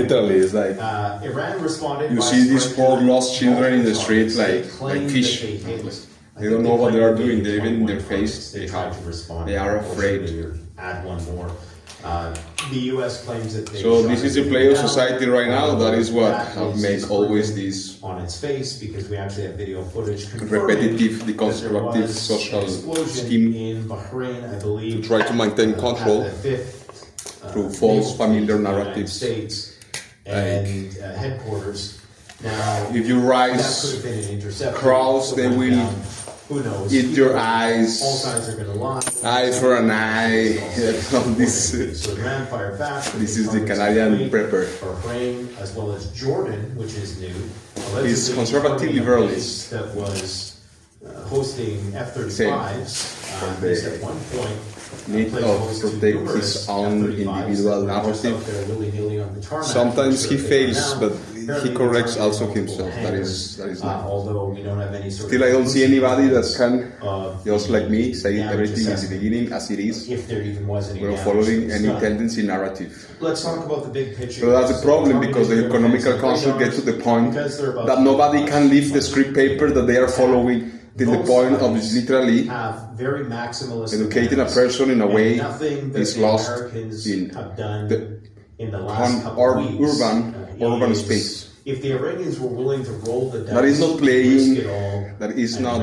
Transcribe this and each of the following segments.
Literally, it's like Iran responded you see these poor lost children in the street like fish. They don't know what they are doing. They even in their face they are afraid. Add one more. The U.S. claims that so this is the play of society right now. That is what makes always this on its face, because we actually have video footage repetitive, deconstructive social scheme in Bahrain, I believe, to try to maintain control through false familiar narratives. States and headquarters. Now, if you rise, cross, they will. Who knows? Eat your eyes. All sides are going to lie. Eye for an eye. This is the Canadian prepper. Bahrain, as well as Jordan, which is new. He's conservative liberalist. That was hosting F-35s. At one point, need of protect his own individual narrative. Sometimes he fails, but he corrects also himself. That is nice. Although we don't have any sort Still, I don't see anybody that can, just like me, say everything at the beginning as it is. If there even was any, we're following any tendency narrative. Let's talk about the big picture. So that's the problem, because the economical council gets to the point that nobody can leave the script paper that they are following. Till the point of literally educating a person in a way is lost in the urban space. If the Iranians were willing to roll the dice, that is not playing, that is not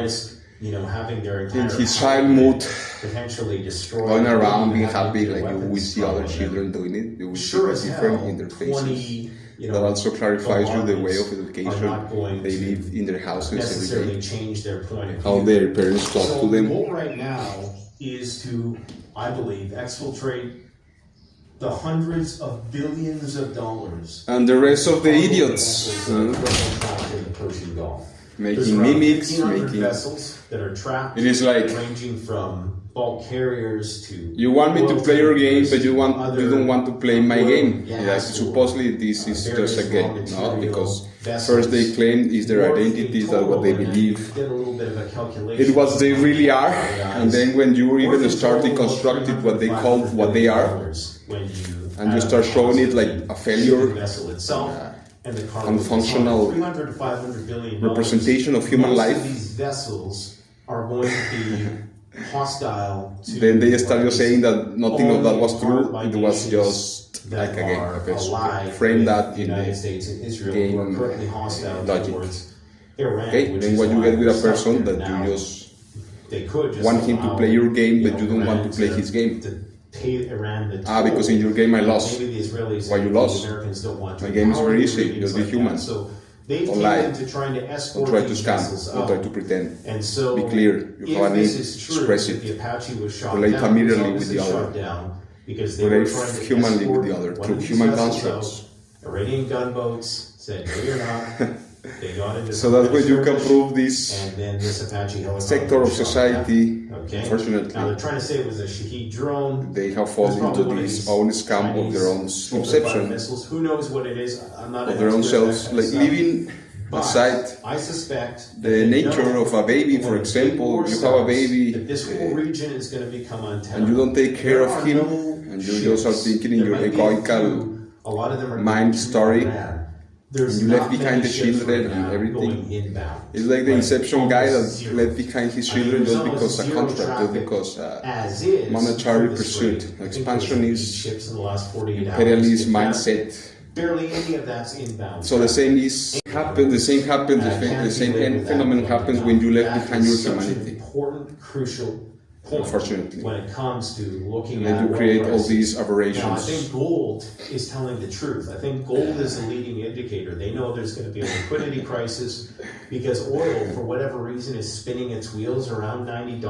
having their in his child mood, potentially destroyed, going around being happy, like you will see other children doing it, you will see a different interfaces. That also clarifies you the way of education they live in their houses every day, how their parents talk to them. The goal right now is to, I believe, exfiltrate the hundreds of billions of dollars and the rest of the idiots making mimics, making vessels that are trapped. It is like ranging from bulk carriers to. You want me to play your game, but you don't want to play my game. Like, supposedly this is just a game, no? Because first they claim is their identity, that what they believe. It was they really are, and then when you even start deconstructing what they call what they are, and you start showing it like a failure, unfunctional representation of human life. These vessels are going to be hostile to. Then they started saying that nothing of that was true. It was just like a game. Frame that in the game logic. Okay, then what you get with a person that you just want him to play your game, but you don't want to play his game. Because in your game I lost. Why you lost? My game is very easy. Just be human. Don't lie. Don't try to scam. Don't try to pretend. Be clear. You have a need. Express it. Relate familiarly with the other. Relate humanly with the other through human constructs. Iranian gunboats said, "No, you're not." They got into so that way you can prove this sector of society. Unfortunately, now they're trying to say it was a Shaheed drone. They have fallen into this own scam of their own inception. Who knows what it is? I'm not of their own selves, like leaving aside I suspect the nature of a baby. For example, you have a baby, this whole region is going to become untenable, and you don't take care of him, and you just are thinking in your egoical mind story. And you left behind the children and everything. It's like the Inception guy that left behind his children just because a contract, just because monetary pursuit, expansionist, imperialist mindset. Barely any of that's inbound. So the same phenomenon happens when you left behind your humanity. Important, crucial point, unfortunately, when it comes to looking at you create all these aberrations. Now, I think gold is telling the truth. I think gold is a leading indicator. They know there's going to be a liquidity crisis because oil, for whatever reason, is spinning its wheels around $90.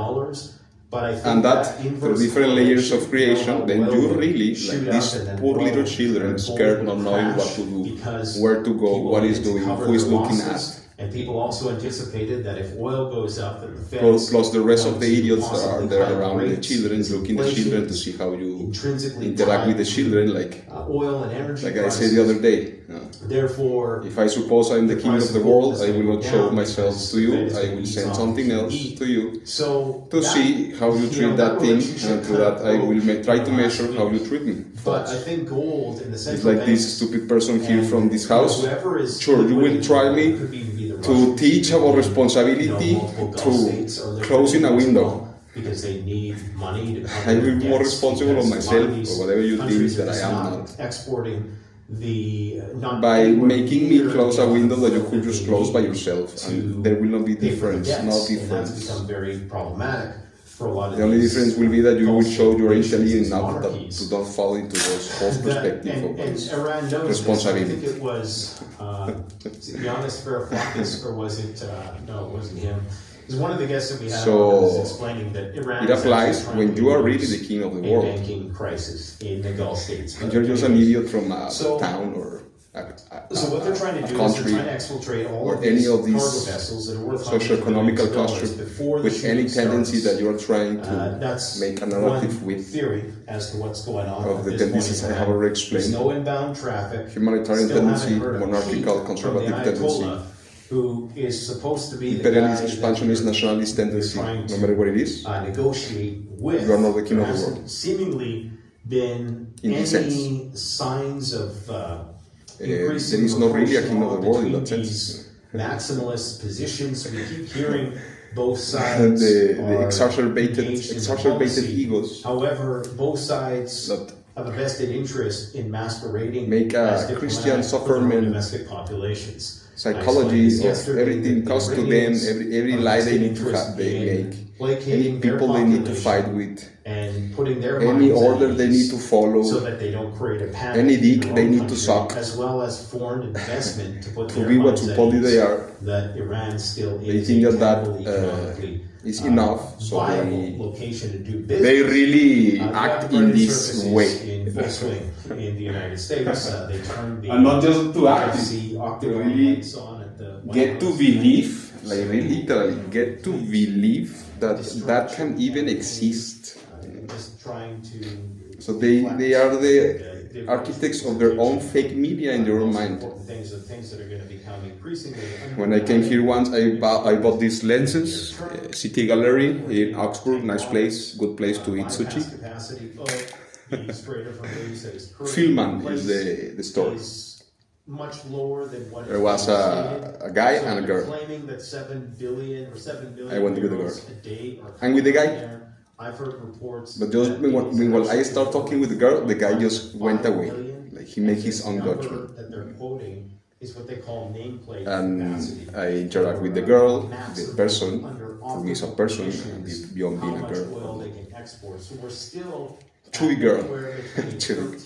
But I think and that through different layers of creation, then you really, like these poor little children, scared, not knowing what to do, where to go, what is doing, who is looking at. And people also anticipated that if oil goes up, that the Feds plus the rest of the idiots that are possibly there cut around the rates, children, looking at the children to see how you intrinsically interact with the tied children, like oil and energy I prices. said the other day. Therefore, If I suppose I'm the king of the world, I will not show myself to you. I will send something else to you to see how you treat that thing, and to that I will try to measure how you treat me. But I think gold in the It's central like this stupid person here from this house. Sure, you will try me to teach about responsibility through closing a window. Because they need money to I will be more responsible of myself or whatever you think that I am not. Exporting by making me close a window that you could just close by yourself, and there will not be difference, no difference. That's become very problematic for a lot of the only difference will be that you will show you're intelligent enough to don't fall into those false perspectives of responsibility. I think it was Giannis Varoufakis, or was it? No, it wasn't him. It was one of the guests that we had was explaining that Iran it applies when you are really the king of the world. Banking crisis in the Gulf states. And you're just an idiot from a town or so what they're trying to do is they're trying to exfiltrate all or of any of these cargo vessels that are worth socio-economical clusters with any tendency that you are trying to make a narrative with theory as to what's going on of the tendencies I have already explained. There's no inbound traffic, humanitarian tendency, monarchical, conservative tendency, who is supposed to be imperialist, expansionist, nationalist tendency, no matter what it is, negotiate with. You are not the king of the world. Seemingly been in any sense. signs of there is not really a king of the world in that sense. Maximalist positions. We keep hearing both sides. the exacerbated egos. However, both sides have a vested interest in masquerading make a Christian sufferment domestic populations. Psychology of everything comes to them, every lie they need to have, they make, any people they need to fight with, and putting their any order they need to follow, so that they don't create a panic, any dick they need to suck, as well as foreign investment to put to be what supposedly they are. That Iran still they is think that is enough, so location to do business. they really act in this way. In full swing in the United States, they turn the and not just to act, to really get to believe, like really literally get to believe that that can even exist. So they are the architects of their own fake media in their own mind. When I came here once, I bought these lenses, City Gallery in Augsburg, nice place, good place to eat sushi. Filman is the store. Much lower than what there was a guy and a girl. Claiming that 7 billion I went with the girl. And with the guy. I've heard reports. But just when I start talking with the girl, the guy just went away. Like he made his own judgment. That they're quoting is what they call nameplate and capacity. I interact with the girl, the person. For me, is a person beyond being a girl. Oil they can export. So we're still chewy girl. 13 to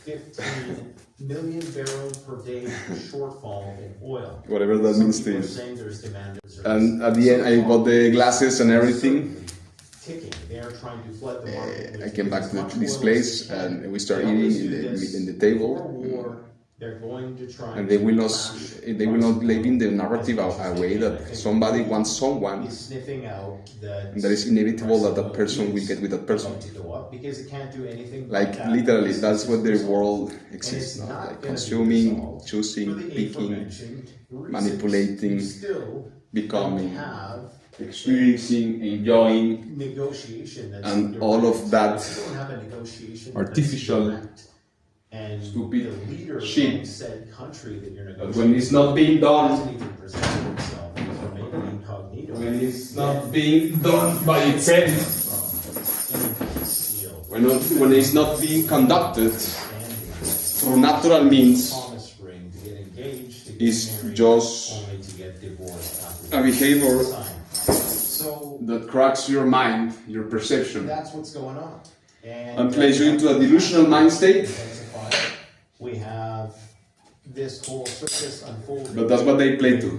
15 million barrels per day shortfall in oil. Whatever that means to you. Demand, and at the end, I bought the glasses and everything. They are trying to flood the market. I came back to this place and we start eating in the table. They're going to try and they will not live in the narrative a way that somebody wants someone, and that is inevitable that that person will get with that person. Like literally, that's what the world exists now. Like consuming, choosing, picking, manipulating, becoming, experiencing, enjoying, and all of that artificial and stupid shit. But when it's not being done, when it's not being done by itself, when it's not being conducted through natural means, is just a behavior that cracks your mind, your perception, that's what's going on, and places you into a delusional mind state. We have this whole circus unfolding. But that's what they play to.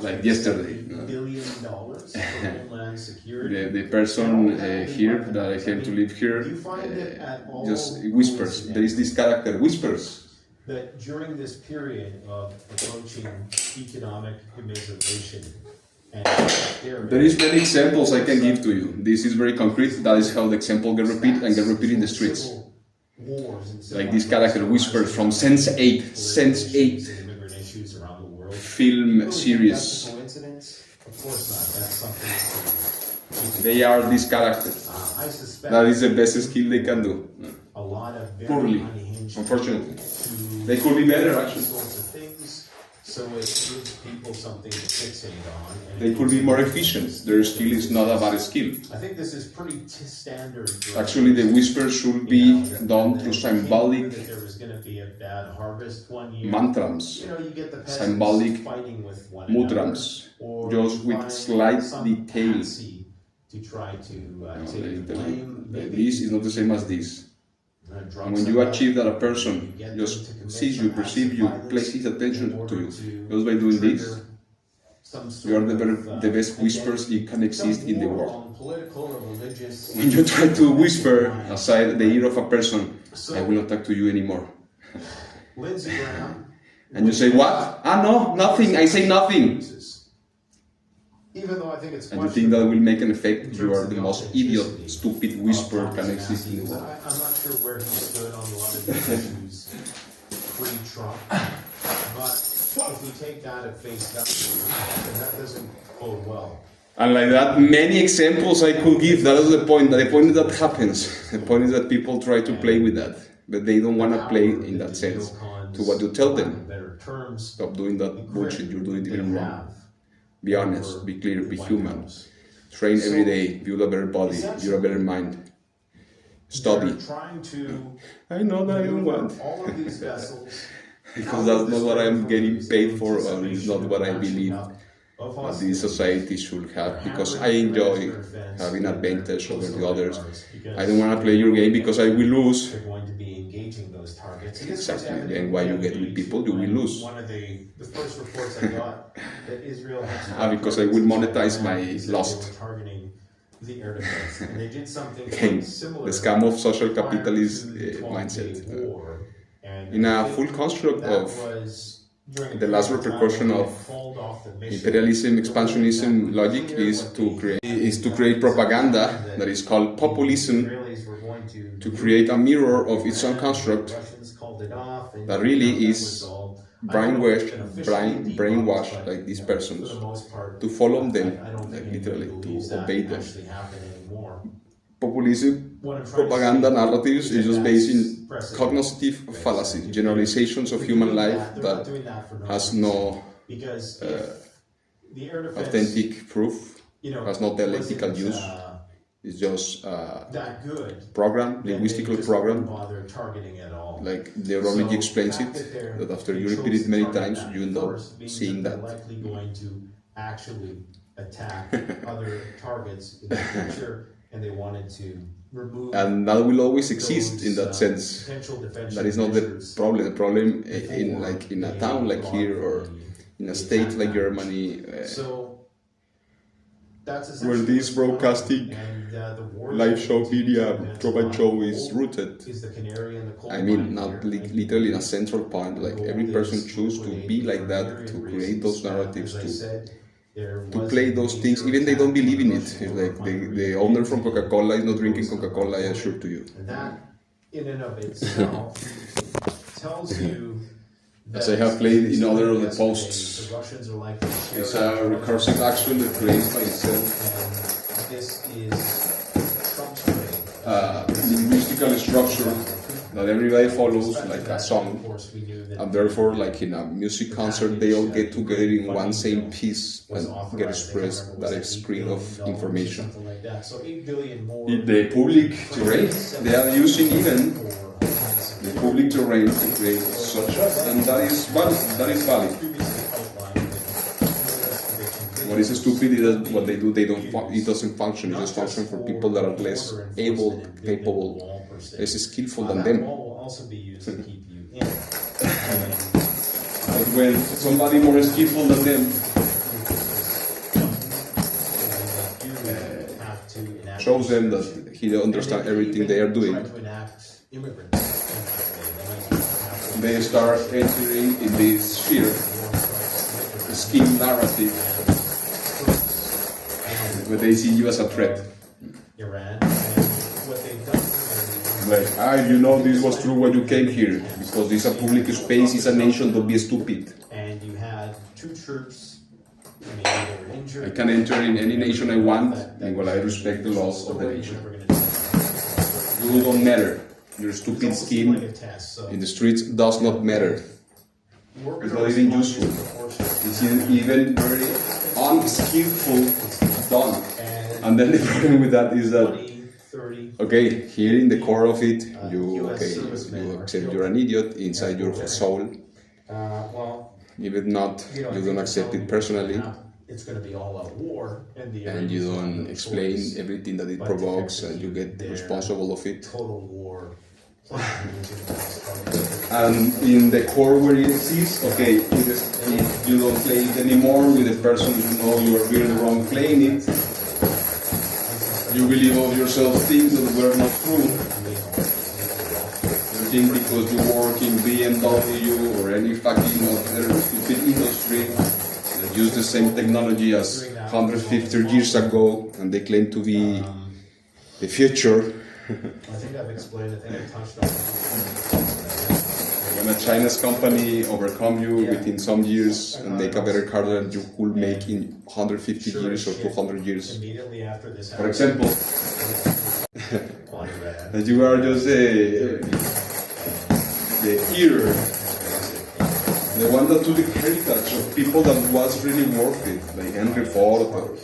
Like yesterday. $1 billion for homeland security. The person here that I came to live here just whispers. There is this character, whispers. that during this period of approaching economic immiseration, and there is many examples I can give to you. This is very concrete. That is how the example get repeated and get repeated in the streets. Like this character whispers from Sense8 film series. Of course not. That's something. They are this character. That is the best skill they can do. A lot of Poorly, unfortunately. They could be better, actually. So it gives people something to fixate on. They could be more efficient. Their skill is not a bad skill. I think this is pretty standard. Actually, the whisper should be done through symbolic mantrams, symbolic mudrams, just with slight details. This is not the same as this. And when you achieve that a person just sees you, perceives you, places attention to you, just by doing this, you are the best whispers you can exist in the world. When you try to whisper aside the ear of a person, I will not talk to you anymore. And you say, what? Ah, no, nothing, I say nothing. Even though I think it's and you think that will make an effect, you are the most idiot, stupid whisper can exist in the world. I'm not sure where he stood on a lot of these issues pre-Trump, but if we take that at face value, then that doesn't bode well. And like that, many examples I could give. That is the point. The point is that happens. The point is that people try to play with that, but they don't want to play in that sense to what you tell them. Stop doing that bullshit. You're doing it even wrong. Be honest, be clear, be human. Train every day, build a better body, build a better mind. Study. I know that I don't want. Because that's not what I'm getting paid for, or it's not what I believe that this society should have. Because I enjoy having advantage over the others. I don't want to play your game because I will lose. Exactly. Then why you get with people, you will lose. One of the first reports I got that Israel because I will monetize my lost. Targeting the air defense, and they did something similar. The scam of social capitalist mindset. In a full construct of the last repercussion of imperialism, expansionism logic is to create propaganda that is called populism, to create a mirror of its own construct that really is brainwashed like these persons, to follow them, like literally to obey them. Populism, propaganda narratives is just based in cognitive fallacies, generalizations of human life that has no authentic proof, has no dialectical use. It's just program, linguistical program. Like the neurology explains it, that after you repeat it many times, you end up seeing that. Actually attack other targets in the future, and they wanted to remove. And that will always exist in that sense. That is not the problem. The problem in a town like here, or in a state like Germany, where this broadcasting live show media provide show is rooted. I mean, not literally in a central point. Like every person chooses to be like that, to create those narratives, to play those things, even they don't believe in it. It's like the owner from Coca-Cola is not drinking Coca-Cola, I assure to you. And that, in and of itself, tells you. As I have played in other of the posts, it's a recursive action that creates by itself a linguistical structure that everybody follows, like a song, and therefore, like in a music concert, they all get together in one same piece and get expressed that stream of information. In the public terrain, they are using even the public terrain to create such, and that is valid. What is stupid is that what they do, it doesn't function. It just functions for people that are less able, capable, less skillful than them. But when somebody more skillful than them shows them that he understands everything they are doing, they start entering in this sphere, scheme narrative, where they see you as a threat. Iran, and what they've done. Like, you know this was true when you came here, because this is a public space, it's a nation, don't be stupid. And you had 2 troops, maybe they were injured. I can enter in any nation I want, and while I respect the laws of the nation. You don't matter. Your stupid scheme in the streets does not matter. It's not even useful. It's even very unskillful done. And then the problem with that is that, okay, here in the core of it, you accept you're an idiot inside your soul. Even not, you don't accept it personally. It's going to be all out war, and you don't explain everything that it provokes, and you get responsible of it. Total war. And in the core where it exists, okay, if you don't play it anymore with the person you know you are really wrong playing it, you believe of yourself things that were not true. You think because you work in BMW or any fucking other stupid industry that use the same technology as 150 years ago, and they claim to be the future. I think I've explained, I think I touched on it. When a Chinese company overcome you within some years and make a better car than you could make in 150 years or 200 years. Immediately after this, for example, that you are just the ear, the one that took the heritage of people that was really worth it, like Henry Ford, or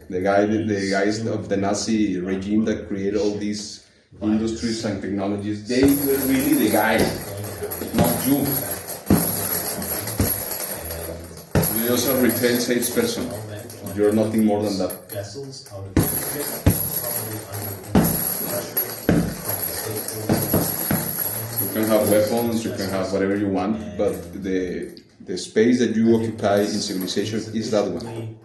the guys of the Nazi regime that created all these industries and technologies. They were really the guys, not you. You're just a retained sales person. You're nothing more than that. You can have weapons, you can have whatever you want, but the space that you occupy in civilization is that one.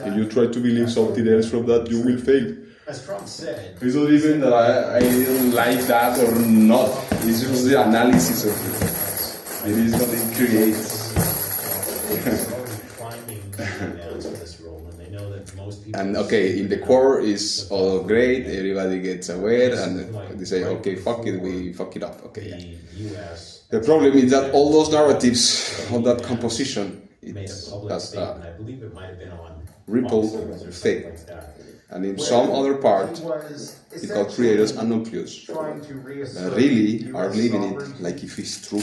And you try to believe something else from that, you will fail. As Trump said, it's not even that I don't like that or not. It's just the analysis of it. It is what it creates. And okay, in the core is all great, everybody gets aware, and they say, okay, fuck it, we fuck it up. Okay. The problem is that all those narratives of that composition, it has a ripple effect. And in some other part, it got creators and nucleus that really are living it like if it's true.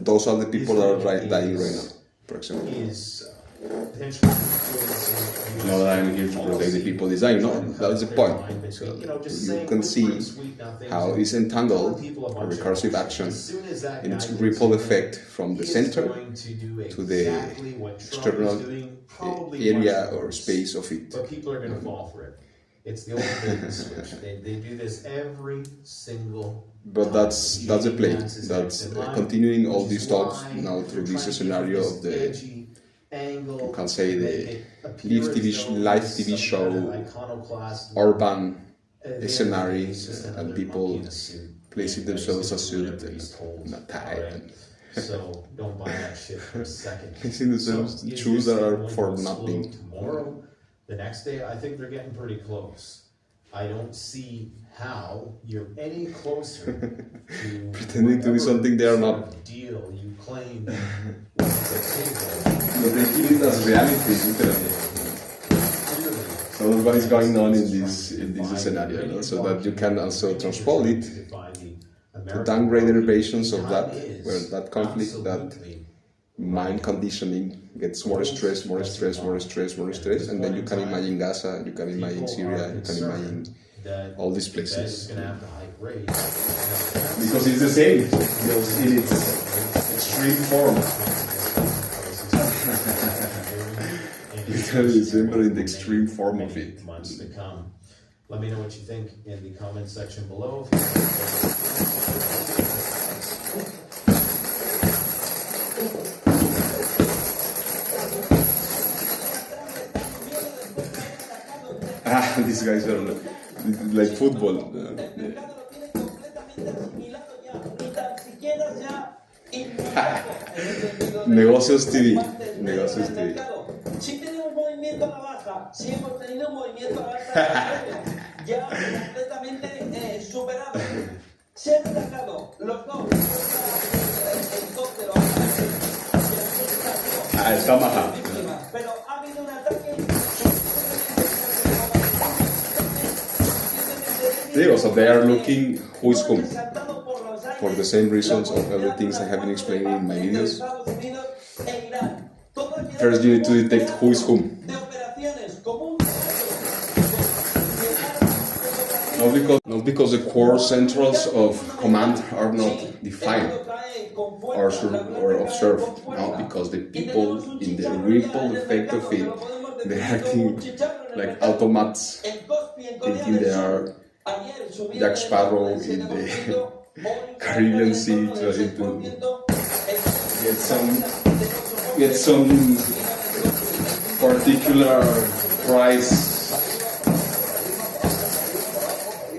Those are the people that are dying right now, for example. Not that I'm here to protect the people design, no, that's the point. So you can see how it's entangled a recursive action in its ripple effect from the center to the external area or space of it. But people are going to fall for it. It's the old business switch. They do this every single. But that's the play. That's continuing all these talks now through this scenario of the. You can say the live TV show, urban scenario, and people placing themselves as suit and a tie. So don't buy that shit for a second. Placing themselves in shoes that are for nothing. Tomorrow, the next day, I think they're getting pretty close. I don't see how you're any closer to pretending to be something they are not. Deal you claim. But they feel it as reality, literally. So that's what is going on in this scenario, no? So that you can also transpose it to downgraded versions of that, where that conflict, that mind conditioning gets more stress, and then you can imagine Gaza, you can imagine Syria, you can imagine all these places. Because it's the same, in its extreme form. Literally the same, but in the extreme form of it. Months to come. Let me know what you think in the comment section below. These guys are like football. Yeah. Negocios TV. Negocios TV. Si tenemos movimiento a la baja, si hemos tenido movimiento a la baja, ya completamente superado. Se han atacado los dos. Helicóptero. El Tomahawk. Pero ha habido un ataque. So they are looking who is whom for the same reasons of everything I have been explaining in my videos. First, you need to detect who is whom. Not because the core centrals of command are not defined or observed. No, because the people in the ripple effect of it, they're acting like automats, thinking they are Jack Sparrow in the Caribbean Sea, trying to get some particular prize.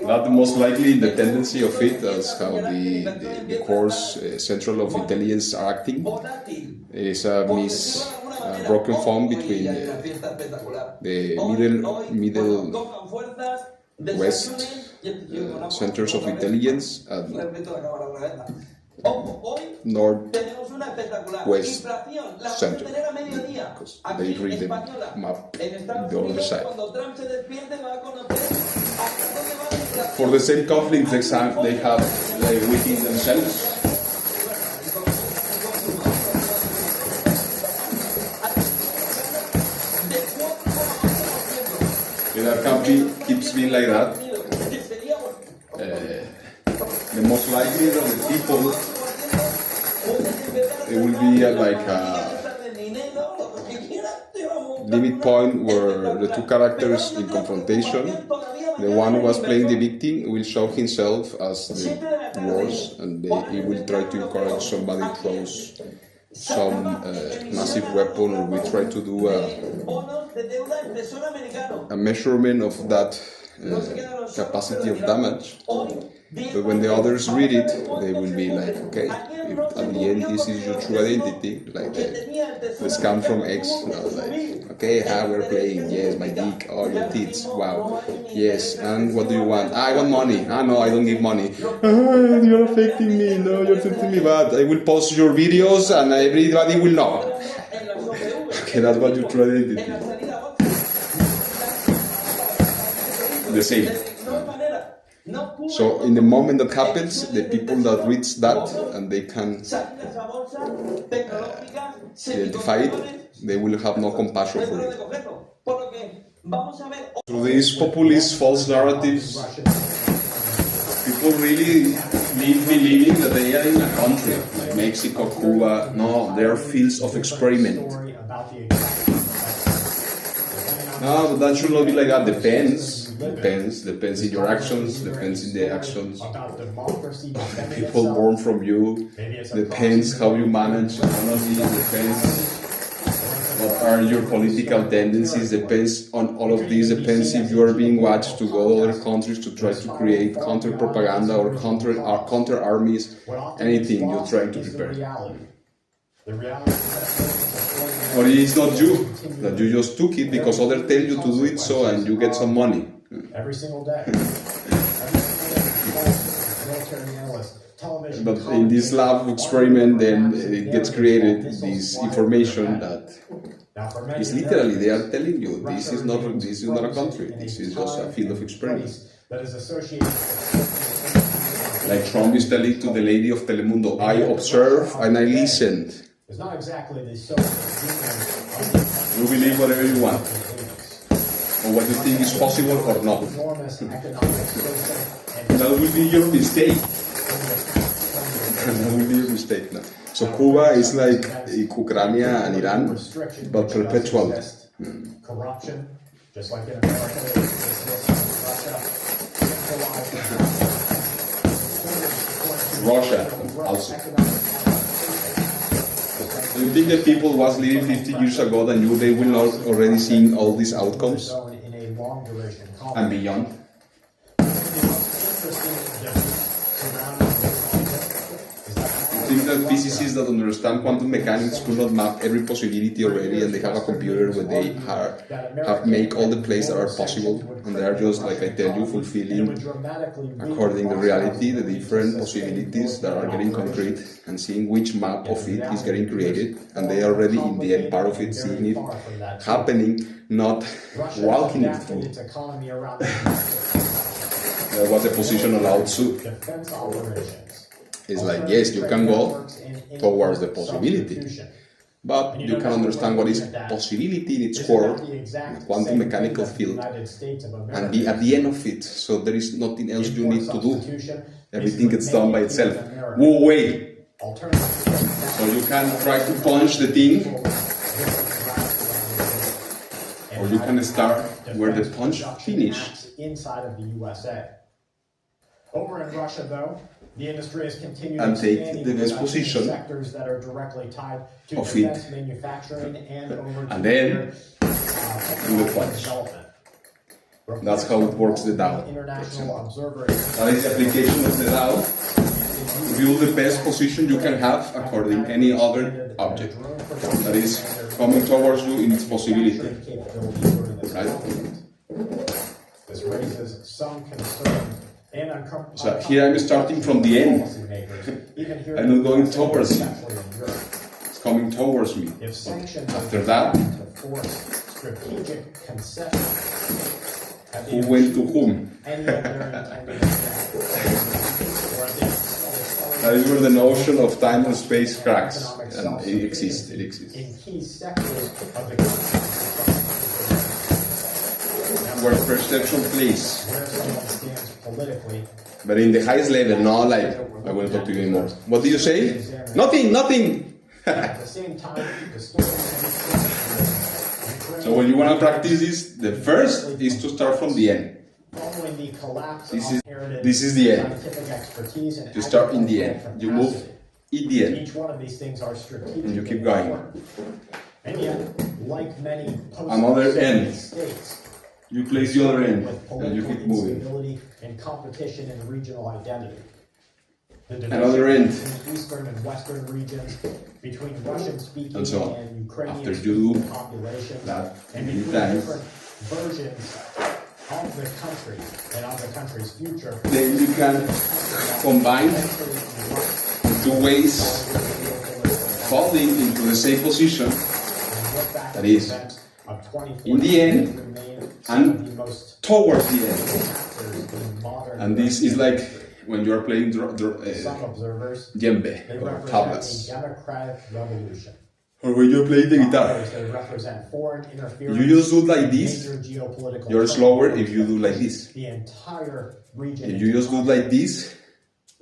That most likely the tendency of it, that's how the course central of intelligence are acting. It is a broken form between the middle west centers of intelligence and northwest center, because they read the map on the other side. For the same conflicts they have within themselves. If that country keeps being like that, the most likely that the people, it will be like a limit point where the two characters in confrontation, the one who was playing the victim will show himself as the worse, and he will try to encourage somebody throws some massive weapon, or we try to do a measurement of that capacity of damage. But when the others read it, they will be like, okay, if at the end this is your true identity, like the scam from X, like, okay, we're playing, yes, my dick, oh, your tits, wow, yes, and what do you want? I want money. No, I don't give money. You're affecting me, no, you're affecting me bad. I will post your videos and everybody will know. Okay, that's what your true identity. The same. So in the moment that happens, the people that reads that and they can identify it, they will have no compassion for it. Through these populist false narratives, people really live believing that they are in a country like Mexico, Cuba. No, they are fields of experiment. No, but that should not be like that. Depends in your actions, depends in the actions of the people born from you, depends how you manage economy, depends what are your political tendencies, depends on all of these, depends if you are being watched to go to other countries to try to create counter propaganda or counter armies, anything you're trying to prepare. Or it's not you, that you just took it because others tell you to do it so and you get some money. Every single day. But in this lab experiment, then it gets created this information that is literally they are telling you this is not a country, this is just a field of experiment. Like Trump is telling to the lady of Telemundo, I observe and I listened. It's not exactly the You believe whatever you want, or what you think is possible or not. That will be your mistake. That will be your mistake. No. So Cuba is like Ukraine and Iran, but perpetual. Corruption, just like in America, Russia also. Do you think that people was living 50 years ago than you, they will not already seeing all these outcomes and beyond? think that physicists that understand quantum mechanics could not map every possibility already, and they have a computer where they have make all the plays that are possible, and they are just, like I tell you, fulfilling according to reality the different possibilities that are getting concrete, and seeing which map of it is getting created, and they are already in the end part of it, seeing it happening, not walking it through. That was the position of Lao Tzu. It's like, yes, you can go towards the possibility, but you can understand what is possibility in its core, the quantum mechanical field, and be at the end of it. So there is nothing else you need to do. Everything gets done by itself. Wu Wei. So you can try to punch the thing, or you can start where the punch finished. Inside of the USA. Over in Russia, though, the industry has continued and take the best position sectors that are directly tied to of it, manufacturing and then do the punch. That's how it works, the Tao. That is the application of the Tao. Build the best position you can have according to any other object that is coming towards you in its possibility. Right? This raises some concern. So here I'm starting from the end. I'm not going towards it. It's coming towards me. After that, who went to whom? That is where the notion of time and space cracks, and it exists. It exists. Where perception plays. But in the highest level, not like, I won't talk to you anymore. What do you say? Nothing, nothing! So when you want to practice this, the first is to start from the end. This is the end. You start in the end. You move in the end. And you keep going. Another end. You place the other end, and you keep moving. And competition in regional identity. Another end. Eastern and western regions between Russian-speaking and so on. and Ukrainian After you do populations, that and many between times, different versions of the country and of the country's future, then you can combine the two ways, falling into the same position, that is, in the end and towards the end. And this is like when you are playing djembe or tablas, or when you play the guitar. You just do like this, you're slower if you do like this. If you just do like this,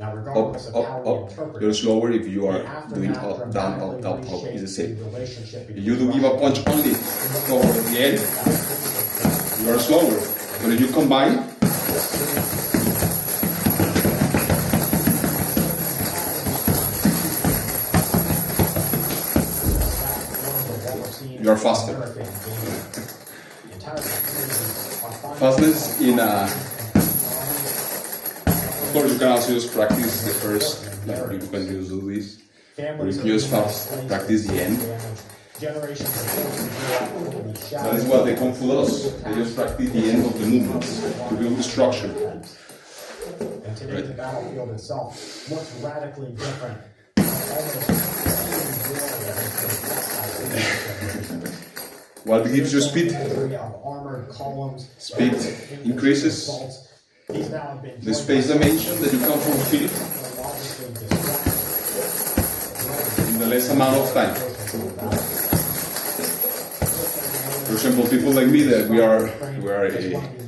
up, up, you're slower if you are doing up, down, up, down, up. It's the same. If you do give a punch only towards the end, you are slower. But if you combine, you are faster. Fastness in a... Of course, you can also just practice the first, like you can just do this, or you can just practice the end. That is what the Kung Fu does. They just practice the end of the movements to build the structure. And today the battlefield itself looks radically different. What gives you speed? Speed increases the space dimension that you can fulfill in the less amount of time. For example, people like me, that we are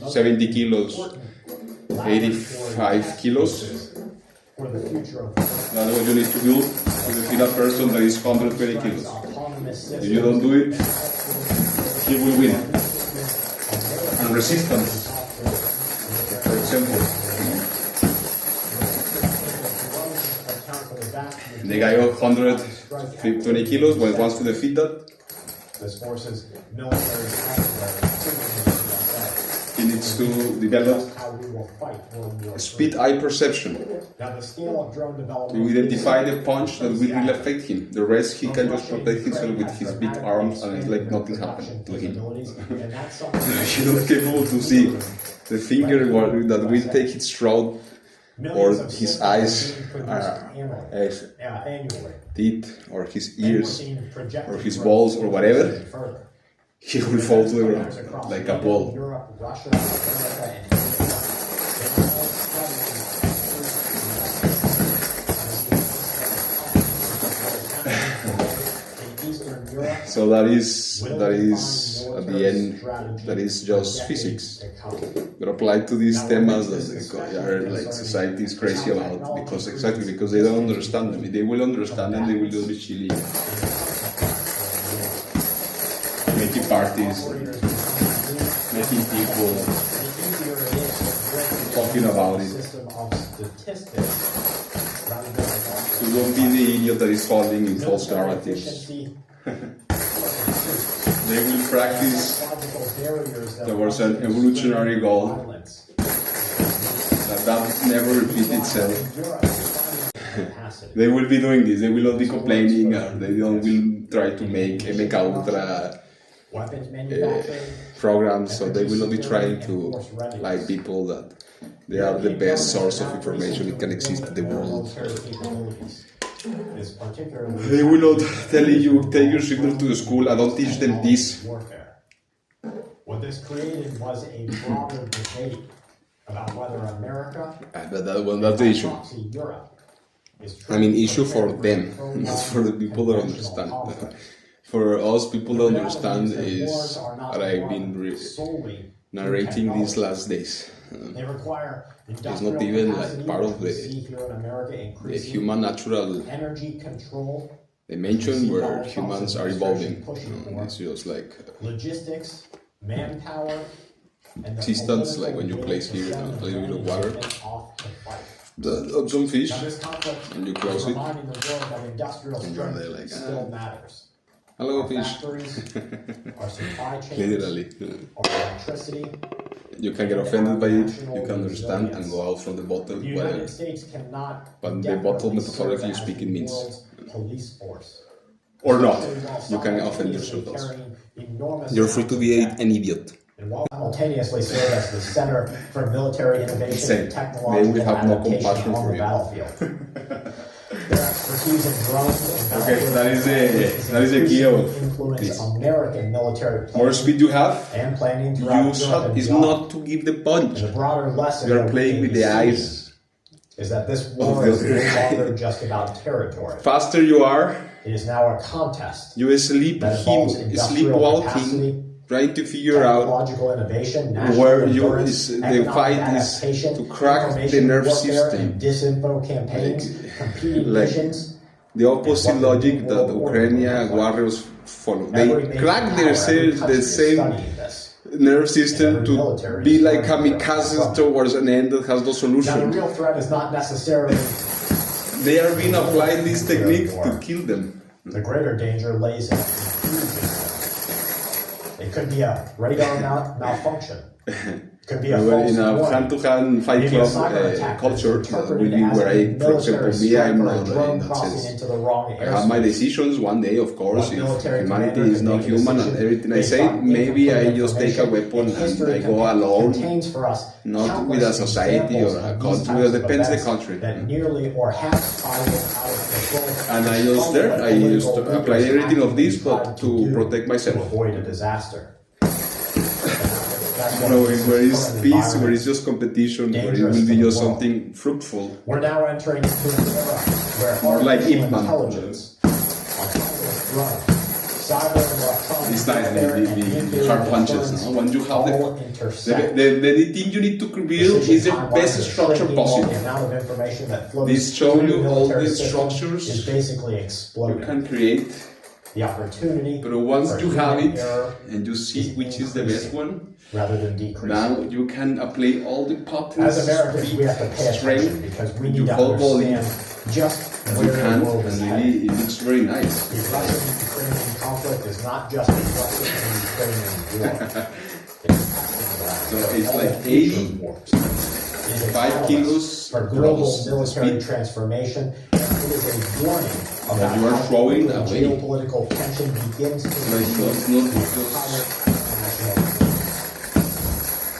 70 kilos, 85 kilos. That's what you need to build to defeat a person that is 120 kilos. If you don't do it, he will win. And resistance, for example. The guy of 120 kilos, when he wants to defeat that, he needs needs to develop how we will fight World War III. speed-eye perception Now, the scale of drone to development identify the punch that will really affect him. The rest, he can just protect himself with his big arms, and it's like nothing happened to him. And that's something He's not capable to see the finger that will take its throat, or his eyes, annually. teeth, or his ears, or his balls, or whatever. He will fall to the ground like a ball. Europe, Russia, America, and So that is at the end, that is just physics. But applied to these themas that are like society is crazy about, because they don't understand them. If they will understand them, they will just be chilling, making parties, making people talking about it. You won't be the idiot that is falling in false narratives. They will practice towards an evolutionary goal that never repeat itself. They will be doing this. They will not be complaining. They will try to make MK Ultra programs. So they will not be trying to lie people that they are the best source of information that can exist in the world. They will not tell you, take your children to the school and don't teach them this. What this created was a broader debate about whether America, But that's the issue. I mean, issue for them, not for the people that understand. For us, people that understand is what I've been narrating these last days. It's not even like part of the human natural dimension where humans are evolving. It's just like logistics, manpower, existence, like when you place here a little bit of water, some fish, and you close it, and you're there like, hello fish. Literally. You can get offended by it, you can understand and go out from the bottle, whatever. But the bottle, metaphorically speaking, means. Or not. You can offend yourself also. You're free to be an idiot. Simultaneously serve as the center for military innovation and technological They will have no compassion on for the you. battlefield. Their expertise in drones and Okay, that is the key of influence American military planning more speed you have, and planning throughout Europe and is beyond. not to give the punch. And the broader lesson You are that playing we with the see eyes. is that this war the is other no guy. longer just about territory. Faster you are, It is now a contest you sleepwalking, trying to figure out technological innovation, where national the endurance, fight economic is adaptation, to crack the information nerve warfare, system. and disinfo campaigns, competing like missions. the opposite logic that the Ukrainian warriors follow. They crack the same nerve system to be like kamikazes towards an end that has no Now, the solution. real threat is not necessarily They are being applied this technique to kill them. the greater danger lays in confusion. It could be a radar malfunction. It could be a false In a warning. hand-to-hand fight Maybe a club cyber attack culture, that's will interpreted be as where a I, for example, military me, I'm strike or a not drone in that crossing sense. into the wrong I have my airspace. decisions one day, of course. What If military humanity commander is can not make a human and decision everything I based say, on maybe I incomplete just take a information. weapon History and I go alone, contains for us not with a countless society or examples a of these country. types It of depends the events country. that nearly or half spiraled out of control. And I just there, I used to apply everything of this, but to protect to myself. avoid a disaster. Knowing where is peace, where is just competition, where it will be just something fruitful. We're now entering into an era where More like artificial Ip Man. intelligence, autonomous drones, cyber and electronic It's nice, warfare, and the nuclear hard punches. deterrence No? When you have all the intersect. thing you need to build is the best structure possible. The amount of information that flows This show through you all military the systems structures is basically you exploding. can create, The opportunity but once for you have human it error and you see which is the best one, rather than decreasing. now you can apply all the patterns, As Americans, we have to pay attention strength, because we you need to call volume, understand just you where can, the world is and headed. really it looks very nice. The Russian-Ukrainian conflict is not just a Russian and Ukrainian war. It's around. So it's like It is a 5 catalyst kilos for global plus military speed. transformation. And it is a warning about you are how throwing quickly away. geopolitical tension begins to Like, reveal it's not the just- entire international.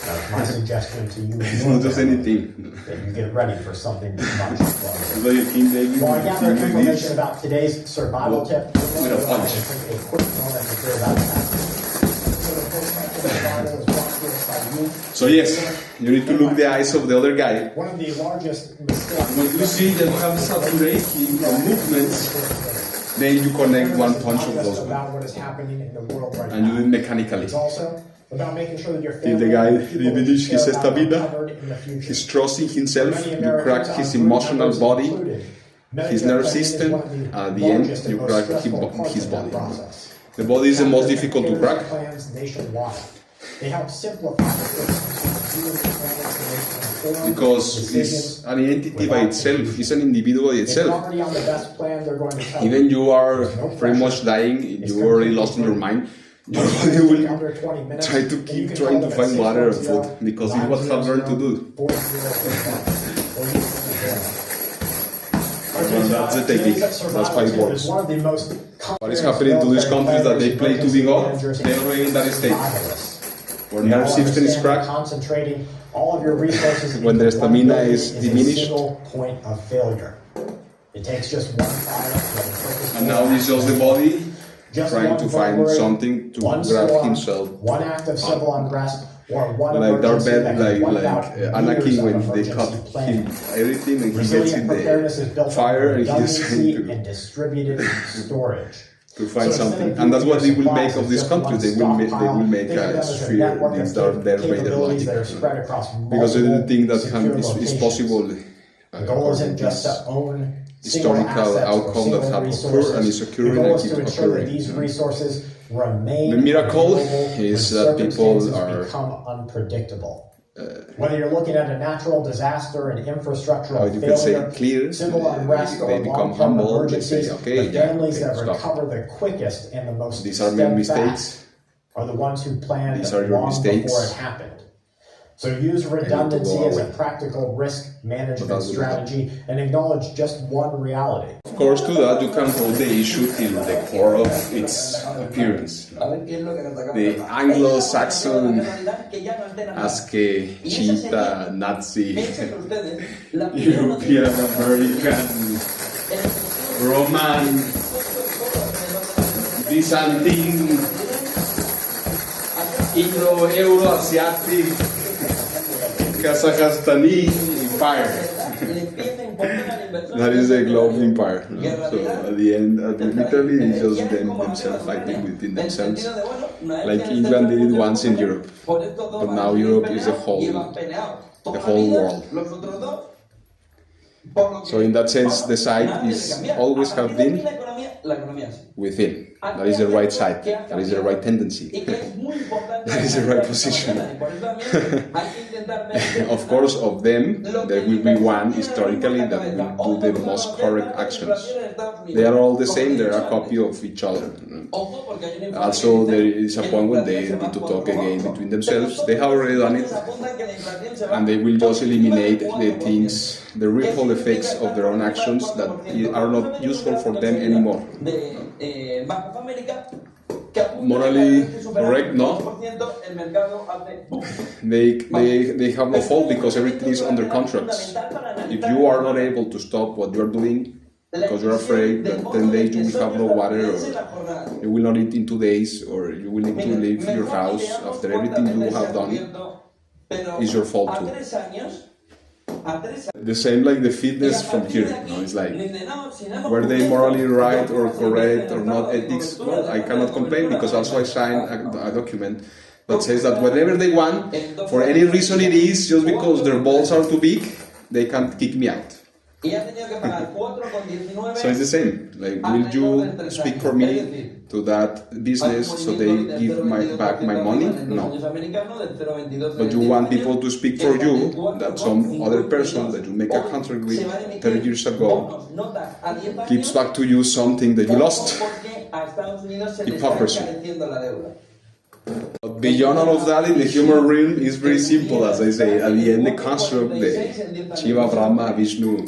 That's my suggestion to you. It's not just anything. That you get ready for something much larger. It's like a King David. While I gather like information this. about today's survival tip, With a punch. take a quick moment to hear about that. So the post-factual survival is brought to us by you. So yes, you need to look the eyes of the other guy. One of the largest mistakes. When you see them have saturating movements, then you connect one punch of those about what is happening in the world right and you do now. it mechanically. It's also about making sure that your Till family the guy and people that you diminishes care his about are stamina, covered in the future. he's trusting For himself, many you Americans, crack our his group emotional members body, included, his medical nerve training is system, one of and at the end largest and you most crack stressful parts his of that body. process. The body is the most difficult to crack Plans nationwide. They help simplify the system because it's an entity by itself, it's an individual by If you're itself. already on the best plan, they're going to tell Even you are no pretty much dying, you're already lost in your mind, your body will under 20 minutes, try to and you keep can trying call to them at find water and food 610 because it's what have learned to do. 40 That's the technique. That's how it works. One of the most What is happening to these countries that they play too big up? They're already in that state where nerve system is cracked. Concentrating all of your resources When their into one stamina building is a diminished. single point of failure. It takes just one fire, And now it's just the body just trying one to find burglary, something to one grab storm, himself. one act of civil unrest, or one Like Darth emergency that Vader, can wipe out Anakin years of when they emergency cut planning. him everything and he gets Resilient in preparedness is the built fire on and he's redundancy trying and distributed storage. to find So instead something. of And that's what they viewing will your make of this supplies country. as They just will one make stockpile, a think of them as a sphere, network this of Darth Vader capabilities that are logic. spread across Because they multiple think that secure is locations. possible. The goal isn't just to own single historical assets or outcome that single have resources. occurred and is occurring The goal and is to keeps ensure that occurring. these resources remain The miracle available is when that people circumstances are, become unpredictable. Whether you're looking at a natural disaster, an infrastructural how you can say, failure, clear, civil unrest, they or become long-term humble, they emergencies, say, okay, the yeah, families okay, that stop. recover the quickest and the most These are my steadfast mistakes. are the ones who planned These are your long mistakes. before it happened. So use redundancy as a practical risk management strategy and acknowledge just one reality. Of course, to that, you can hold the issue till the core of its appearance. The Anglo-Saxon, Cheetah, Nazi, European, American, Roman, Byzantine, Indo-Euro-Asiatic, Kazakhstani empire. That is a global empire. So at the end, literally, it's just themselves fighting within themselves. Like England did it once in Europe, but now Europe is the whole world. So in that sense, the side is always have been within. That is the right side. That is the right tendency. That is the right position. Of course, of them, there will be one historically that will do the most correct actions. They are all the same. They are a copy of each other. Also, there is a point when they need to talk again between themselves. They have already done it, and they will just eliminate the things, the ripple effects of their own actions that are not useful for them anymore. Morally correct, no? They have no fault because everything is under contracts. If you are not able to stop what you are doing because you're afraid that 10 days you will have no water, or you will not eat in 2 days, or you will need to leave your house after everything you have done, is your fault too. The same like the fitness from here, you know, it's like, were they morally right or correct or not ethics? Well, I cannot complain because also I signed a document that says that whenever they want, for any reason it is, just because their balls are too big, they can't kick me out. So it's the same, like, will you speak for me to that business so they give back my money? No. But you want people to speak for you, that some other person that you make a contract with 30 years ago gives back to you something that you lost. Hypocrisy. But beyond all of that, in the human realm, is very simple, as I say. At the end, the construct, the Shiva, Brahma, Vishnu,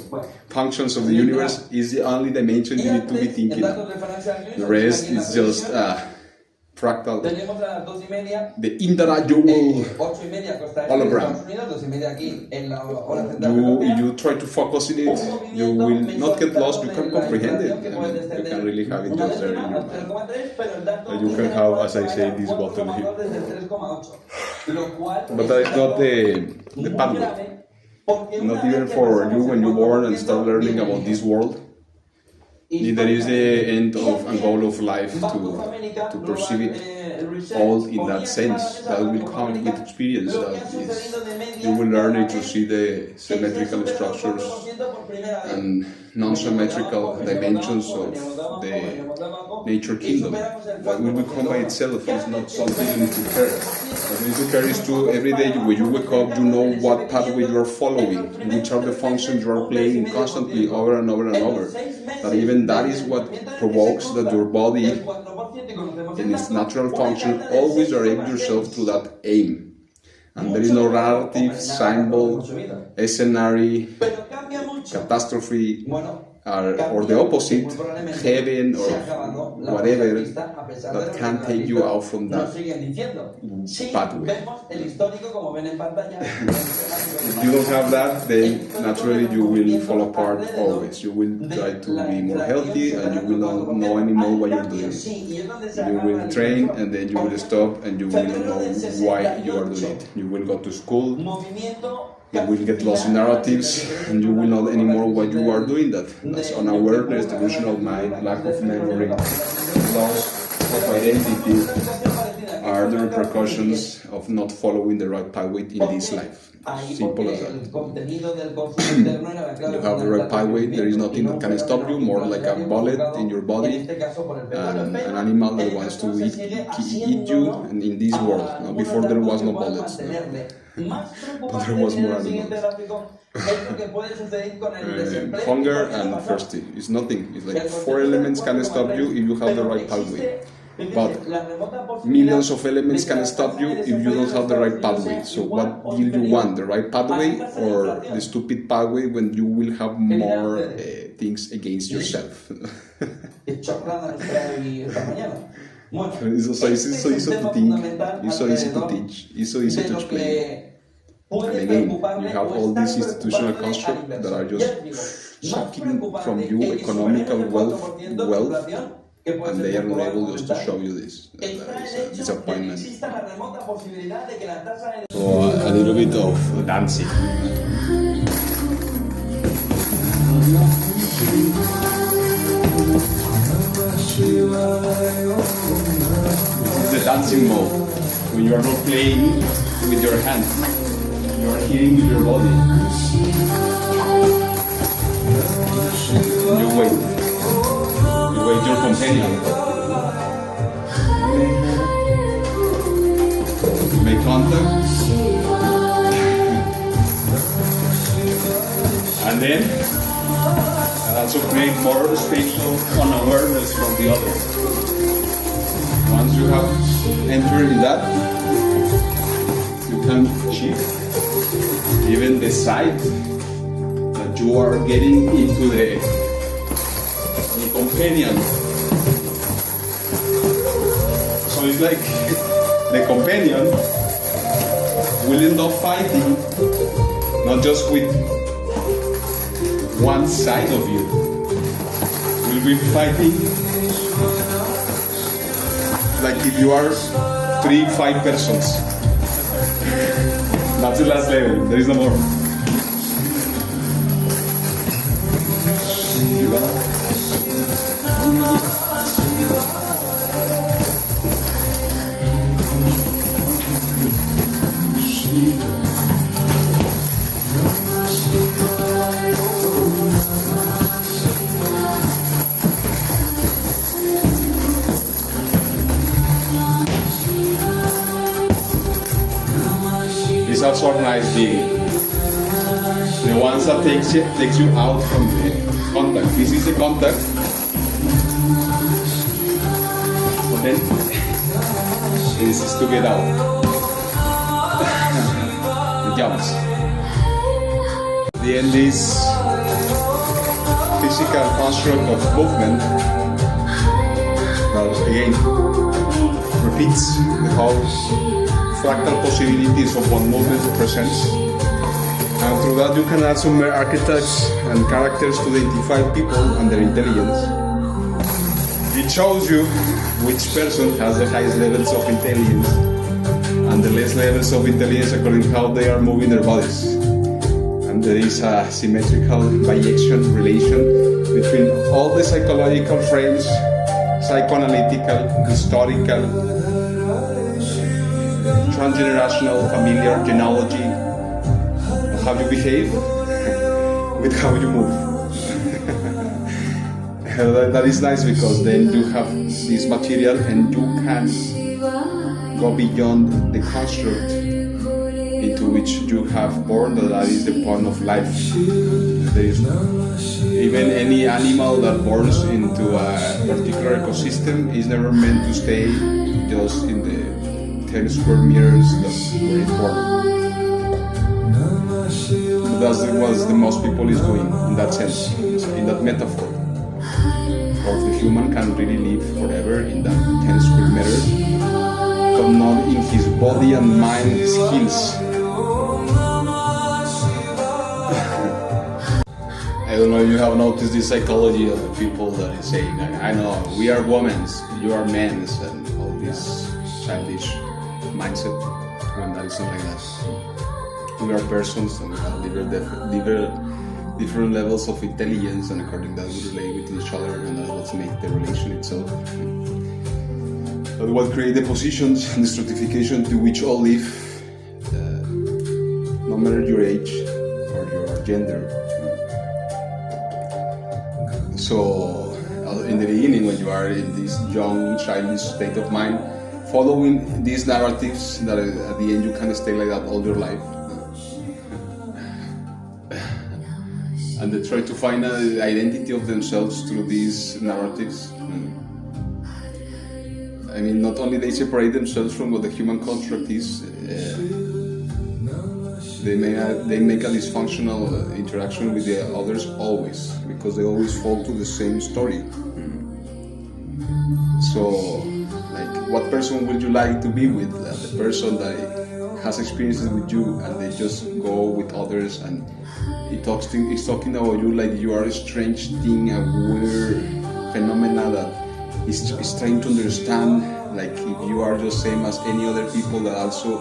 functions of the universe is the only dimension you need to be thinking of. The rest is just fractal, the individual hologram. You try to focus in it, you will not get lost, you can comprehend it. I mean, you can really have it just there in your mind. And you can have, as I say, this bottle here. But that is not the pathway. Not even for you when you're born and start learning about this world. Neither is the end of and goal of life to perceive it all in that sense. That will come with experience. You will learn it to see the symmetrical structures and non-symmetrical dimensions of the nature kingdom. That will become by itself. It's not something you need to care. What you need to care is to every day when you wake up, you know what pathway you are following, which are the functions you are playing constantly over and over and over. That even that is what provokes that your body, in its natural function, always direct yourself to that aim. And there is no narrative, symbol, scenario, catastrophe, or the opposite, heaven or whatever, that can take you out from that pathway. If you don't have that, then naturally you will fall apart always. You will try to be more healthy and you will not know anymore what you're doing. You will train and then you will stop and you will not know why you are doing it. You will go to school, you will get lost in narratives and you will not anymore what you are doing. That's unawareness, delusional mind, lack of memory, loss of identity are the repercussions of not following the right pathway in this life. Simple as that. You have the right pathway, there is nothing that can stop you, more like a bullet in your body, and an animal that wants to eat you and in this world. Now, before there was no bullets, but there was more animals. Hunger and thirsty is nothing. It's like 4 elements can stop you if you have the right pathway. But millions of elements can stop you if you don't have the right pathway. So what will you want, the right pathway or the stupid pathway when you will have more things against yourself? It's so easy to think, it's so easy to teach, it's so easy to explain. And again, you have all these institutional constructs that are just sucking from you economical wealth, and they are not able just to show you this. That is a disappointment. So a little bit of dancing. This is the dancing mode. When you are not playing with your hands. You are healing with your body. You wait. You wait your companion. Make contact. And then also create more spatial unawareness from the other. Once you have entered in that, you can shift even the sight that you are getting into the companion. So it's like the companion will end up fighting not just with one side of you, will be fighting like if you are 3-5 persons. That's the last level, there is no more. It's also organized the ones that takes you out from the contact. This is the contact. But then This is to get out. The jumps. The end is physical construct of movement that again repeats the whole fractal possibilities of what movement represents. And through that you can add some archetypes and characters to identify people and their intelligence. It shows you which person has the highest levels of intelligence and the less levels of intelligence according to how they are moving their bodies. And there is a symmetrical bijection relation between all the psychological frames, psychoanalytical, historical, transgenerational, familiar, genealogy, how you behave with how you move. That is nice because then you have this material and you can go beyond the construct into which you have born, that is the point of life. There is even any animal that borns into a particular ecosystem is never meant to stay just in the 10 square meters that were it born. That's what the most people is doing in that sense, in that metaphor. Or the human can really live forever in that 10 square meters, but not in his body and mind skills. I don't know if you have noticed the psychology of the people that is saying, I know, we are women, you are men, and all this childish mindset, when that is not like that. We are persons and we have different levels of intelligence, and according to that we relate with each other, and that's what makes the relation itself. But what create the positions and the stratification to which all live, no matter your age or your gender. So, in the beginning, when you are in this young, childish state of mind, following these narratives that at the end you can stay like that all your life. And they try to find an identity of themselves through these narratives. I mean, not only they separate themselves from what the human construct is, they make a dysfunctional interaction with the others always, because they always fall to the same story. So, like, what person would you like to be with? The person that has experiences with you and they just go with others and he's talking about you like you are a strange thing, a weird phenomena that is trying to understand, like if you are just same as any other people that also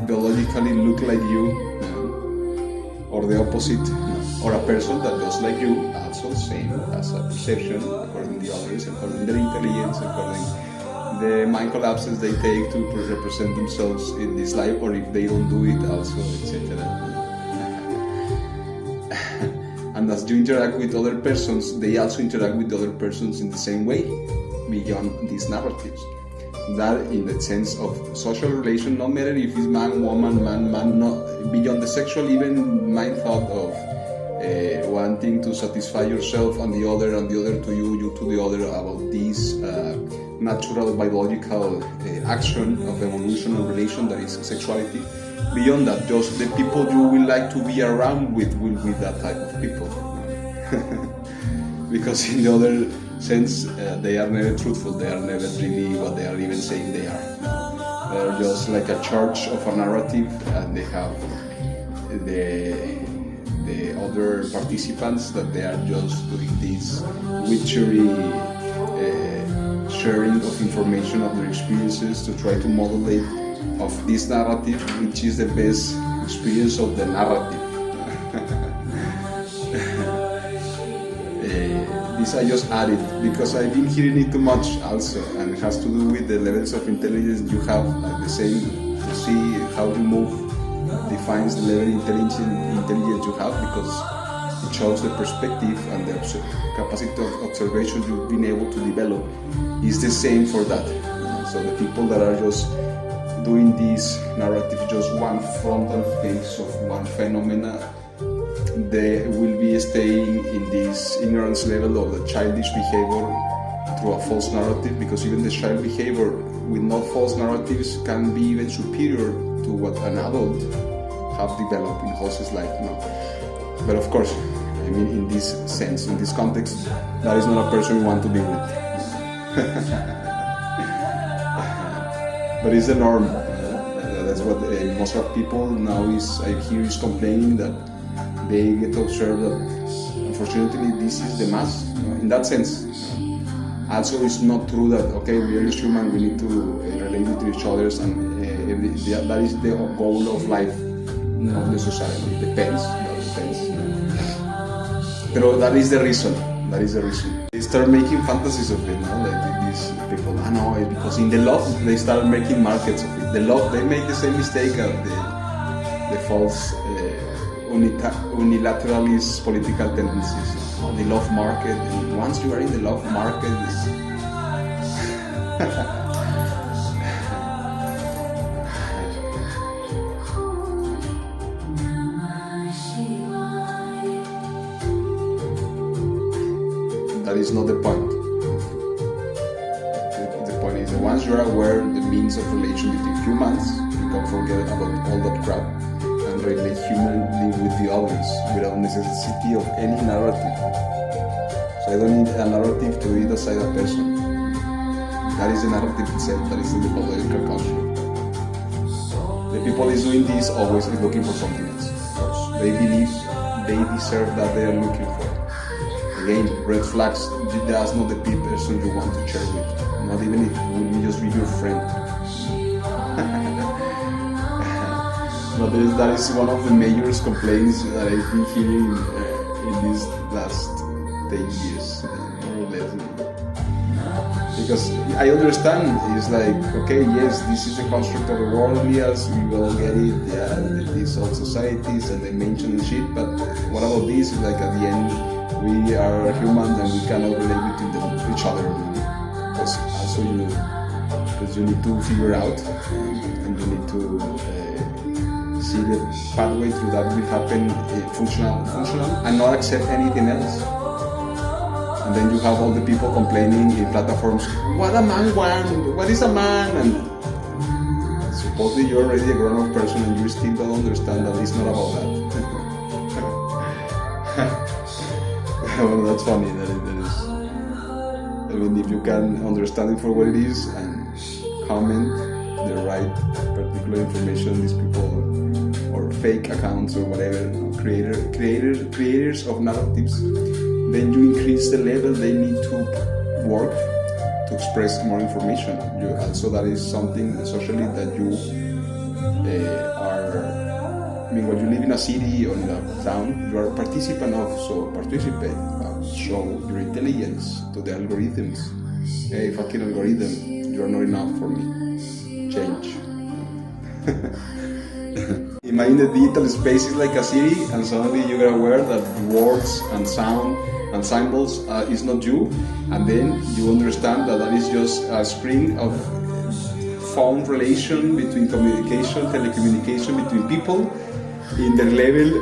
biologically look like you, or the opposite, or a person that just like you, also same as a perception according to the others, according to their intelligence, according the mind collapses they take to represent themselves in this life, or if they don't do it also, etc. And as you interact with other persons, they also interact with other persons in the same way, beyond these narratives. That in the sense of social relation, no matter if it's man, woman, man, not beyond the sexual, even mind thought of wanting to satisfy yourself and the other to you to the other, about this natural biological action of evolution and relation that is sexuality. Beyond that, just the people you will like to be around with will be that type of people. Because in the other sense, they are never truthful, they are never really what they are even saying they are. They are just like a church of a narrative, and they have the other participants that they are just doing this witchery sharing of information of their experiences to try to modulate of this narrative, which is the best experience of the narrative. This I just added because I've been hearing it too much also, and it has to do with the levels of intelligence you have. The same, to see how you move defines the level of intelligence you have, because it shows the perspective and the capacity of observation you've been able to develop is the same for that. So the people that are just doing this narrative, just one frontal face of one phenomena, they will be staying in this ignorance level of the childish behavior through a false narrative, because even the child behavior with not false narratives can be even superior to what an adult have developed in his life. But of course, I mean, in this sense, in this context, that is not a person you want to be with. But it's the norm. That's what most of people now I hear is complaining, that they get to observe that unfortunately this is the mass. In that sense, also it's not true that okay, we are human, we need to relate with each other, and that is the goal of life, of the society. It depends. But that is the reason. They start making fantasies of it, like these people. No, because in the love they start making markets of it. The love, they make the same mistake as the false unilateralist political tendencies. The love market. And once you are in the love market, that is not the point. The point is that once you are aware of the means of relation between humans, you can forget about all that crap and relate humanly with the others without necessity of any narrative. So I don't need a narrative to read aside a person. That is the narrative itself, that is the political construct. The people is doing this always is looking for something else. Of course. They believe they deserve that they are looking for. Again, red flags, that's not the person you want to share with. Not even if it will just be your friend. But that is one of the major complaints that I've been hearing in these last 10 years, more or less. Because I understand, it's like, okay, yes, this is the construct of the world, yes, we all get it, yeah, these old societies and they mention shit, but what about this? Like at the end, we are human and we cannot relate with each other. Because also you need to figure out and you need to see the pathway through that will happen functional and not accept anything else. And then you have all the people complaining in platforms, what a man wants, what is a man? And supposedly you're already a grown-up person and you still don't understand that it's not about that. Well, that's funny. That is. I mean, if you can understand it for what it is and comment the right particular information, these people or fake accounts or whatever, creators of narratives, then you increase the level they need to work to express more information. Also, that is something socially that you are. I mean, when you live in a city or in a town, you are a participant of, so participate, show your intelligence to the algorithms. Hey, fucking algorithm, you are not enough for me. Change. Imagine the digital space is like a city, and suddenly you get aware that words and sound and symbols is not you, and then you understand that that is just a string of found relation between telecommunication between people, in the level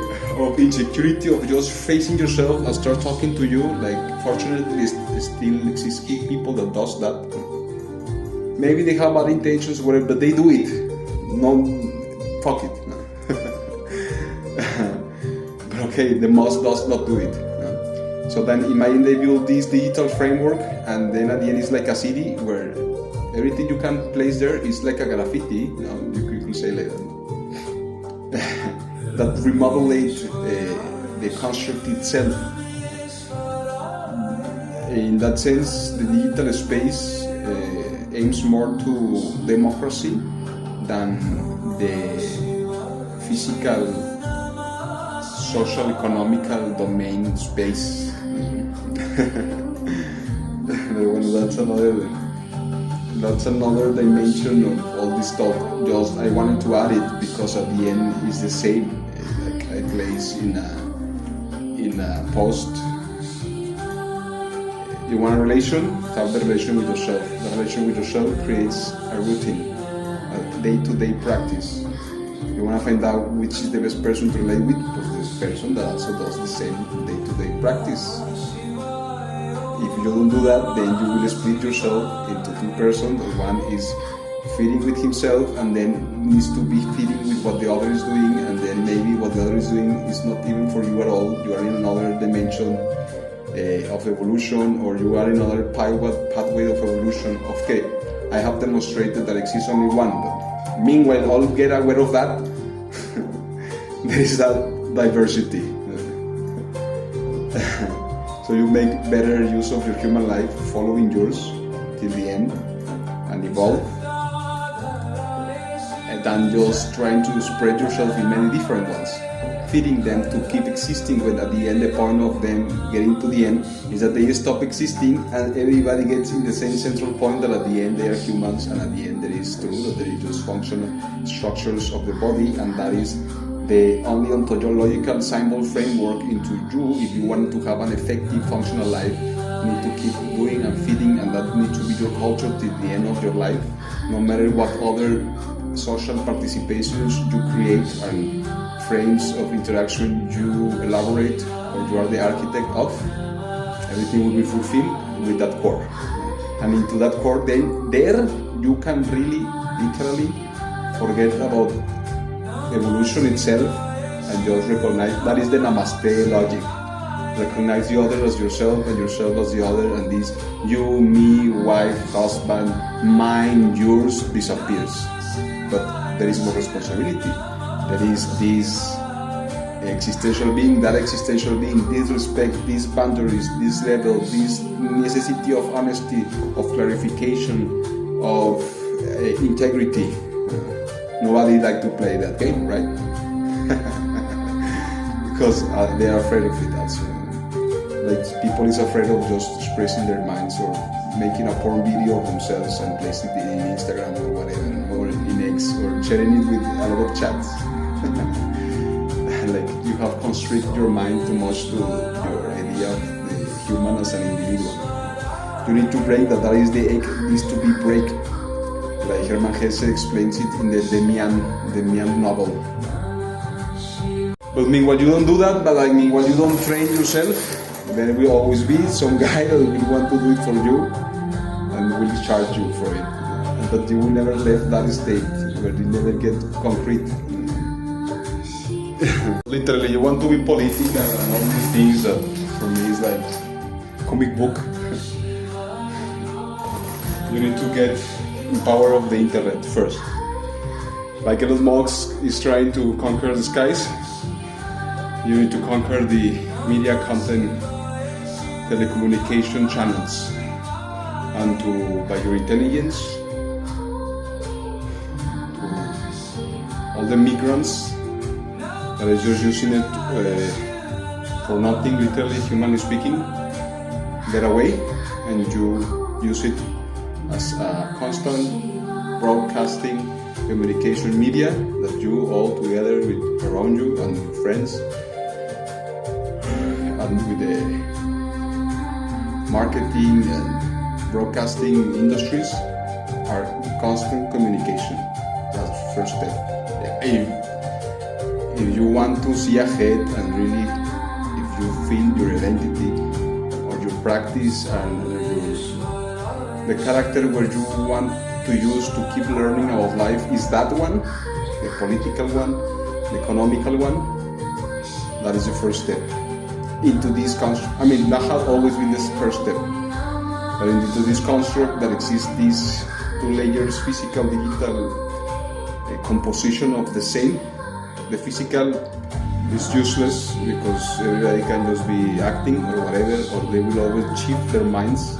of insecurity of just facing yourself and start talking to you. Like, fortunately, still exist people that does that. Maybe they have bad intentions, whatever, but they do it. No, fuck it. But okay, the most does not do it. So then imagine they build this digital framework, and then at the end it's like a city where everything you can place there is like a graffiti. You could say like that. That remodulate the construct itself. In that sense, the digital space aims more to democracy than the physical, social, economical domain space. That's another dimension of all this stuff. Just I wanted to add it because at the end it's the same. Like I place in a post. You want a relation? Have the relation with yourself. The relation with yourself creates a routine, a day-to-day practice. You want to find out which is the best person to relate with, because this person that also does the same day-to-day practice. If you don't do that, then you will split yourself into two persons. One is feeding with himself and then needs to be feeding with what the other is doing, and then maybe what the other is doing is not even for you at all. You are in another dimension of evolution, or you are in another pathway of evolution. Okay, I have demonstrated that exists only one, but meanwhile, all get aware of that. There is that diversity. So you make better use of your human life, following yours till the end and evolve, than just trying to spread yourself in many different ones, feeding them to keep existing, when at the end the point of them getting to the end is that they stop existing and everybody gets in the same central point, that at the end they are humans, and at the end there is true, that there is just functional structures of the body, and that is the only ontological symbol framework into you. If you want to have an effective functional life, you need to keep doing and feeding, and that needs to be your culture till the end of your life, no matter what other social participations you create and frames of interaction you elaborate or you are the architect of. Everything will be fulfilled with that core, and into that core, then there you can really literally forget about evolution itself and just recognize that is the namaste logic. Recognize the other as yourself and yourself as the other, and this you, me, wife, husband, mine, yours disappears. But there is more responsibility. There is this existential being, that existential being, this respect, these boundaries, this level, this necessity of honesty, of clarification, of integrity. Nobody like to play that game, right? Because they are afraid of it also. Like people is afraid of just expressing their minds or making a porn video of themselves and placing it in Instagram or whatever, or in X, or sharing it with a lot of chats. Like you have constricted your mind too much to your idea of the human as an individual. You need to break that. That is the egg needs to be break. Like Hermann Hesse explains it in the Demian novel. But meanwhile you don't do that, but like meanwhile you don't train yourself, there will always be some guy that will want to do it for you and will charge you for it. But you will never leave that state where you never get concrete. Literally, you want to be political and all these things that for me is like comic book. You need to get the power of the internet first. Like Elon Musk is trying to conquer the skies, you need to conquer the media content, telecommunication channels, and to, by your intelligence, to all the migrants that is just using it for nothing, literally, humanly speaking, get away, and you use it as a constant broadcasting communication media that you all together with around you and friends and with the marketing and broadcasting industries are constant communication. That's the first step. If you want to see ahead and really, if you feel your identity or your practice and the character where you want to use to keep learning about life is that one, the political one, the economical one, that is the first step. Into this construct, I mean, that has always been the first step. But into this construct that exists, these two layers, physical, digital, composition of the same. The physical is useless because everybody can just be acting or whatever, or they will always shift their minds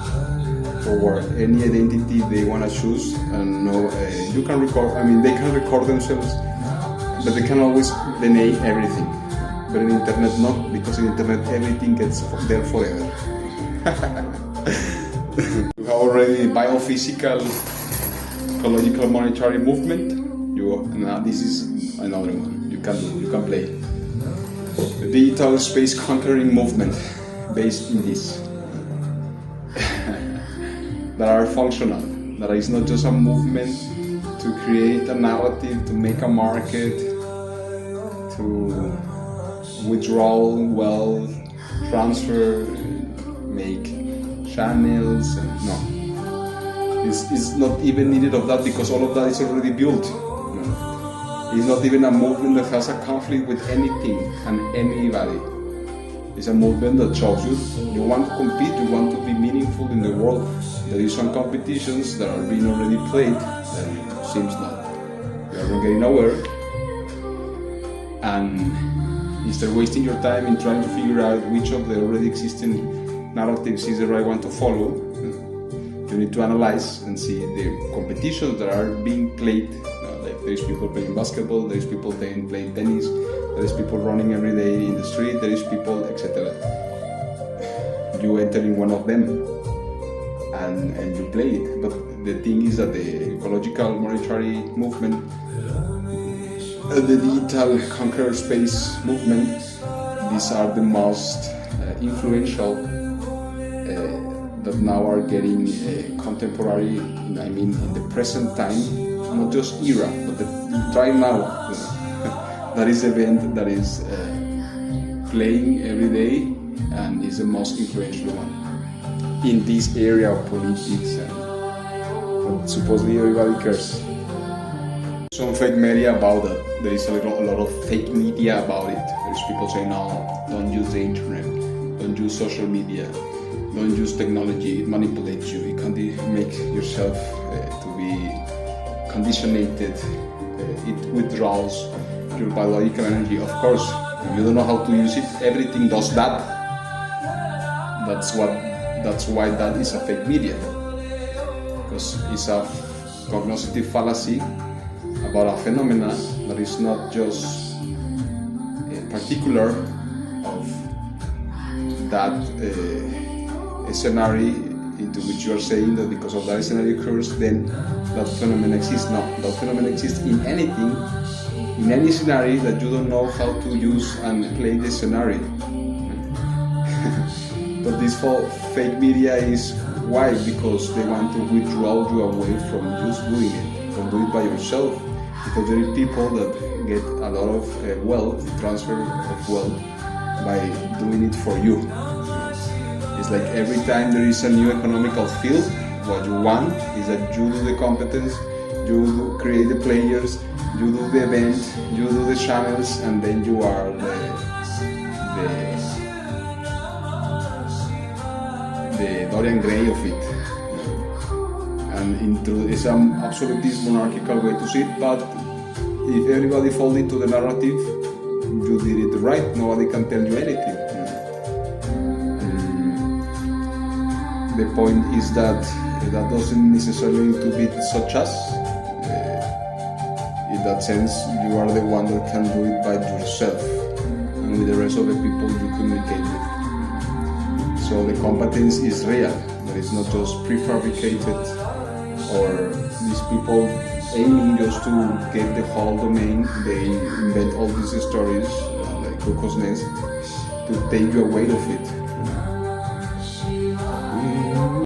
toward any identity they want to choose. And no, you can record, I mean, they can record themselves, but they can always deny everything. But in internet, not, because in internet everything gets there forever. You have already biophysical, ecological, monetary movement. Now this is another one. You can play. The digital space conquering movement based in this. That are functional. That is not just a movement to create a narrative, to make a market, to withdraw wealth, transfer, make channels, and no. It's not even needed of that, because all of that is already built. It's not even a movement that has a conflict with anything and anybody. It's a movement that shows you want to compete, you want to be meaningful in the world. There is some competitions that are being already played that it seems that you are not getting nowhere. And instead of wasting your time in trying to figure out which of the already existing narratives is the right one to follow, you need to analyze and see the competitions that are being played. Like there is people playing basketball, there is people playing tennis, there is people running every day in the street, there is people, etc. You enter in one of them and you play it. But the thing is that the ecological monetary movement, the digital conquer space movement, these are the most influential that now are getting contemporary, I mean in the present time, not just era, but the right now. That is the event that is playing every day and is the most influential one in this area of politics, and supposedly everybody cares. Some fake media about that. There is a lot of fake media about it. There's people saying, no, don't use the internet, don't use social media, don't use technology, it manipulates you, it can make yourself to be conditionated, it withdraws your biological energy. Of course, if you don't know how to use it, everything does that. That's why that is a fake media, because it's a cognitive fallacy about a phenomena that is not just particular of that scenario into which you are saying that because of that scenario occurs, then that phenomenon exists. No, that phenomenon exists in anything, in any scenario that you don't know how to use and play the scenario. But this fake media is why? Because they want to withdraw you away from just doing it, from doing it by yourself. Because there are people that get a lot of wealth, transfer of wealth, by doing it for you. It's like every time there is a new economical field, what you want is that you do the competence, you create the players, you do the event, you do the channels, and then you are the Dorian Gray of it. And it's an absolutist monarchical way to see it, but if everybody falls into the narrative, you did it right, nobody can tell you anything. The point is that that doesn't necessarily need to be such as. In that sense, you are the one that can do it by yourself and with the rest of the people you communicate with. So the competence is real, that is not just prefabricated or these people aiming just to get the whole domain. They invent all these stories like Cuckoo's Nest to take you away of it.